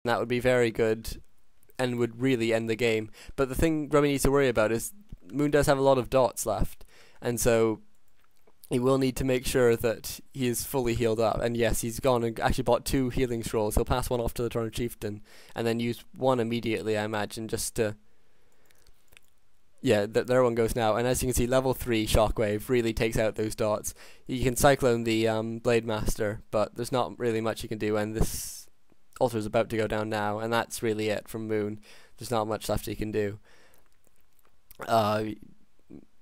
that would be very good and would really end the game. But the thing Grubby needs to worry about is Moon does have a lot of dots left, and so he will need to make sure that he is fully healed up. And yes, he's gone and actually bought 2 healing scrolls. He'll pass one off to the Tauren Chieftain, and then use one immediately, I imagine, just to... Yeah, there one goes now. And as you can see, level 3 Shockwave really takes out those dots. You can Cyclone the Blade Master, but there's not really much you can do, and this altar is about to go down now, and that's really it from Moon. There's not much left he can do.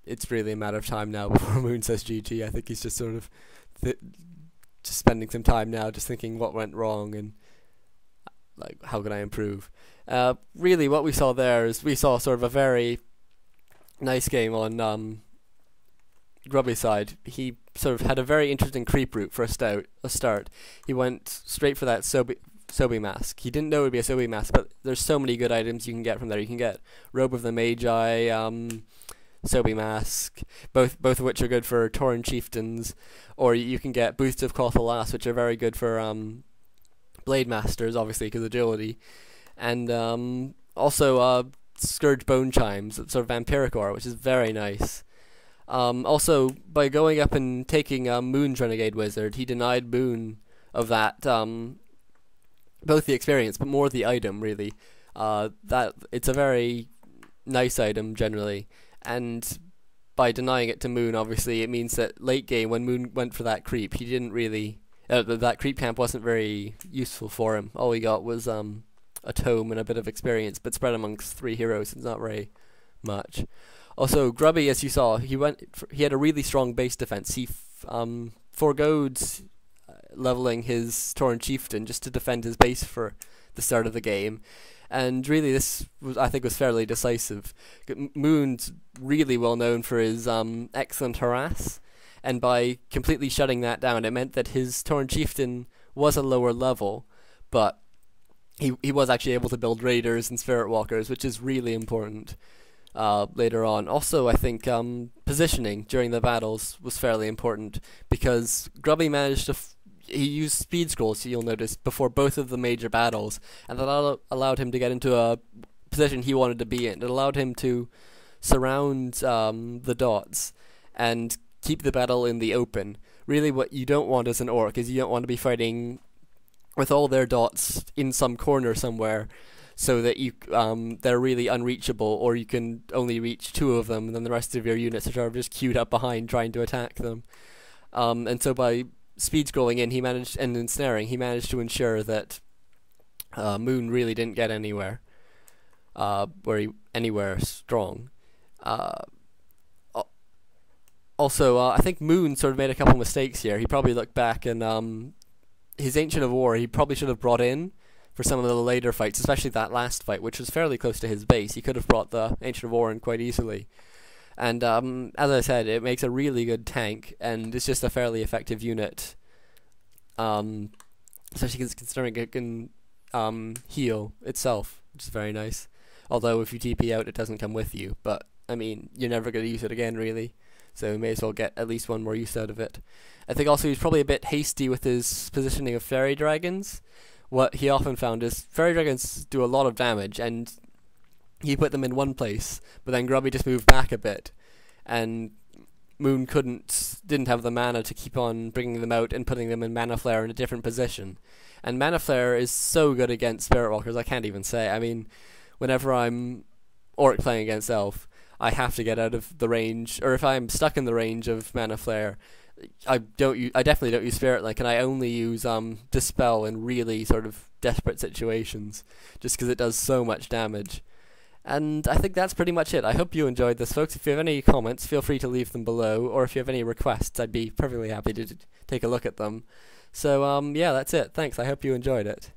It's really a matter of time now before Moon says GG. I think he's just sort of just spending some time now just thinking what went wrong and like how can I improve. Really what we saw there is we saw sort of a very nice game on Grubby's side. He sort of had a very interesting creep route for a start. He went straight for that Sobi mask. He didn't know it would be a Sobi mask, but there's so many good items you can get from there. You can get Robe of the Magi, Sobi mask, both of which are good for Tauren Chieftains, or you can get Boosts of Colossal Lass, which are very good for Blade Masters, obviously because agility, and also Scourge Bone Chimes, sort of Vampiric Aura, which is very nice. Also, by going up and taking Moon's Renegade Wizard, he denied Moon of that, both the experience, but more the item, really. That it's a very nice item, generally. And by denying it to Moon, obviously, it means that late game, when Moon went for that creep, he didn't really... that creep camp wasn't very useful for him. All he got was a tome and a bit of experience, but spread amongst 3 heroes, it's not very much. Also, Grubby, as you saw, he had a really strong base defense. He foregoed leveling his Tauren Chieftain just to defend his base for the start of the game. And really, this I think was fairly decisive. Moon's really well known for his excellent harass, and by completely shutting that down, it meant that his Tauren Chieftain was a lower level, but he was actually able to build Raiders and Spirit Walkers, which is really important later on. Also, I think positioning during the battles was fairly important, because Grubby managed to... he used speed scrolls, you'll notice, before both of the major battles, and that allowed him to get into a position he wanted to be in. It allowed him to surround the dots and keep the battle in the open. Really, what you don't want as an orc is you don't want to be fighting with all their dots in some corner somewhere, so that they're really unreachable, or you can only reach 2 of them, and then the rest of your units are just queued up behind trying to attack them. And so by speed scrolling in, and ensnaring, he managed to ensure that Moon really didn't get anywhere strong. Also, I think Moon sort of made a couple mistakes here. He probably looked back and his Ancient of War he probably should have brought in for some of the later fights, especially that last fight, which was fairly close to his base. He could have brought the Ancient of War in quite easily. And as I said, it makes a really good tank, and it's just a fairly effective unit. Especially considering it can heal itself, which is very nice. Although if you TP out, it doesn't come with you. But, I mean, you're never going to use it again, really. So you may as well get at least one more use out of it. I think also he's probably a bit hasty with his positioning of Fairy Dragons. What he often found is Fairy Dragons do a lot of damage, and he put them in one place, but then Grubby just moved back a bit, and Moon didn't have the mana to keep on bringing them out and putting them in Mana Flare in a different position. And Mana Flare is so good against Spirit Walkers, I can't even say. I mean, whenever I'm Orc playing against Elf, I have to get out of the range, or if I'm stuck in the range of Mana Flare, I definitely don't use Spirit Link, and I only use Dispel in really sort of desperate situations, just because it does so much damage. And I think that's pretty much it. I hope you enjoyed this, folks. If you have any comments, feel free to leave them below, or if you have any requests, I'd be perfectly happy to take a look at them. So, yeah, that's it. Thanks. I hope you enjoyed it.